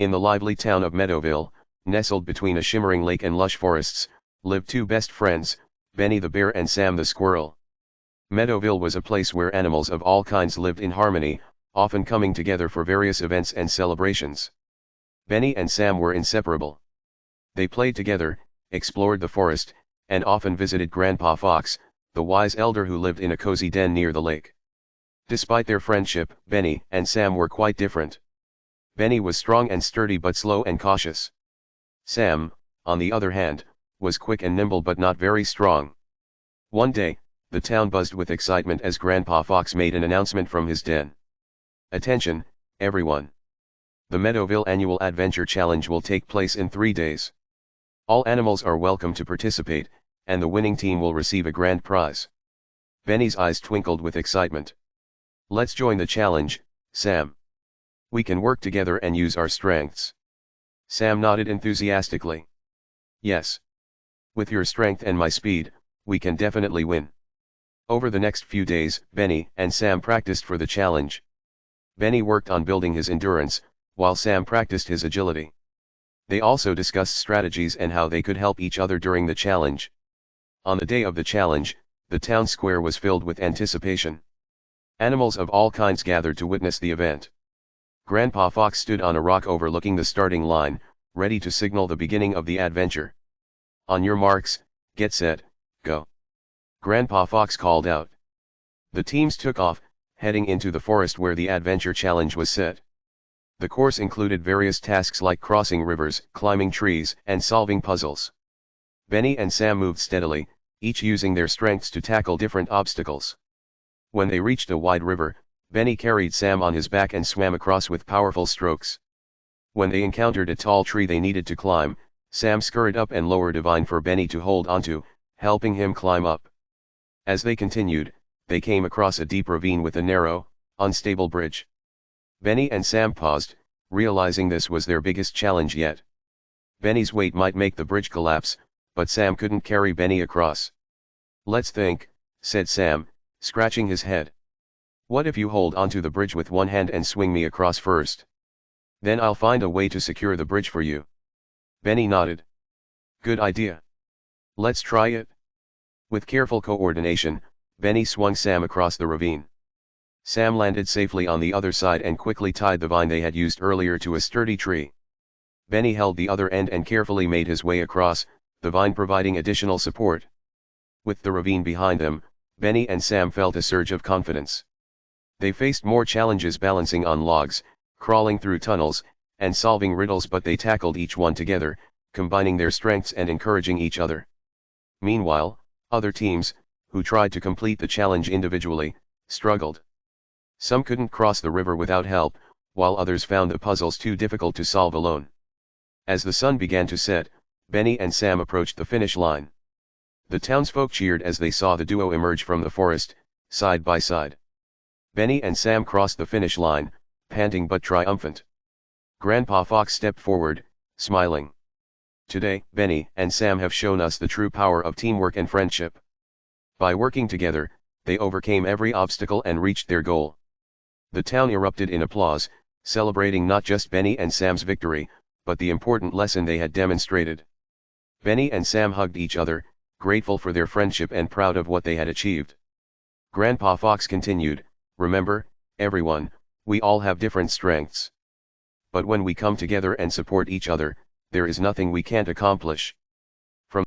In the lively town of Meadowville, nestled between a shimmering lake and lush forests, lived two best friends, Benny the bear and Sam the squirrel. Meadowville was a place where animals of all kinds lived in harmony, often coming together for various events and celebrations. Benny and Sam were inseparable. They played together, explored the forest, and often visited Grandpa Fox, the wise elder who lived in a cozy den near the lake. Despite their friendship, Benny and Sam were quite different. Benny was strong and sturdy but slow and cautious. Sam, on the other hand, was quick and nimble but not very strong. One day, the town buzzed with excitement as Grandpa Fox made an announcement from his den. "Attention, everyone! The Meadowville Annual Adventure Challenge will take place in 3 days. All animals are welcome to participate, and the winning team will receive a grand prize." Benny's eyes twinkled with excitement. "Let's join the challenge, Sam. We can work together and use our strengths." Sam nodded enthusiastically. "Yes. With your strength and my speed, we can definitely win." Over the next few days, Benny and Sam practiced for the challenge. Benny worked on building his endurance, while Sam practiced his agility. They also discussed strategies and how they could help each other during the challenge. On the day of the challenge, the town square was filled with anticipation. Animals of all kinds gathered to witness the event. Grandpa Fox stood on a rock overlooking the starting line, ready to signal the beginning of the adventure. "On your marks, get set, go!" Grandpa Fox called out. The teams took off, heading into the forest where the adventure challenge was set. The course included various tasks like crossing rivers, climbing trees, and solving puzzles. Benny and Sam moved steadily, each using their strengths to tackle different obstacles. When they reached a wide river, Benny carried Sam on his back and swam across with powerful strokes. When they encountered a tall tree they needed to climb, Sam scurried up and lowered a vine for Benny to hold onto, helping him climb up. As they continued, they came across a deep ravine with a narrow, unstable bridge. Benny and Sam paused, realizing this was their biggest challenge yet. Benny's weight might make the bridge collapse, but Sam couldn't carry Benny across. "Let's think," said Sam, scratching his head. "What if you hold onto the bridge with one hand and swing me across first? Then I'll find a way to secure the bridge for you." Benny nodded. "Good idea. Let's try it." With careful coordination, Benny swung Sam across the ravine. Sam landed safely on the other side and quickly tied the vine they had used earlier to a sturdy tree. Benny held the other end and carefully made his way across, the vine providing additional support. With the ravine behind them, Benny and Sam felt a surge of confidence. They faced more challenges balancing on logs, crawling through tunnels, and solving riddles, but they tackled each one together, combining their strengths and encouraging each other. Meanwhile, other teams, who tried to complete the challenge individually, struggled. Some couldn't cross the river without help, while others found the puzzles too difficult to solve alone. As the sun began to set, Benny and Sam approached the finish line. The townsfolk cheered as they saw the duo emerge from the forest, side by side. Benny and Sam crossed the finish line, panting but triumphant. Grandpa Fox stepped forward, smiling. "Today, Benny and Sam have shown us the true power of teamwork and friendship. By working together, they overcame every obstacle and reached their goal." The town erupted in applause, celebrating not just Benny and Sam's victory, but the important lesson they had demonstrated. Benny and Sam hugged each other, grateful for their friendship and proud of what they had achieved. Grandpa Fox continued, "Remember, everyone, we all have different strengths. But when we come together and support each other, there is nothing we can't accomplish."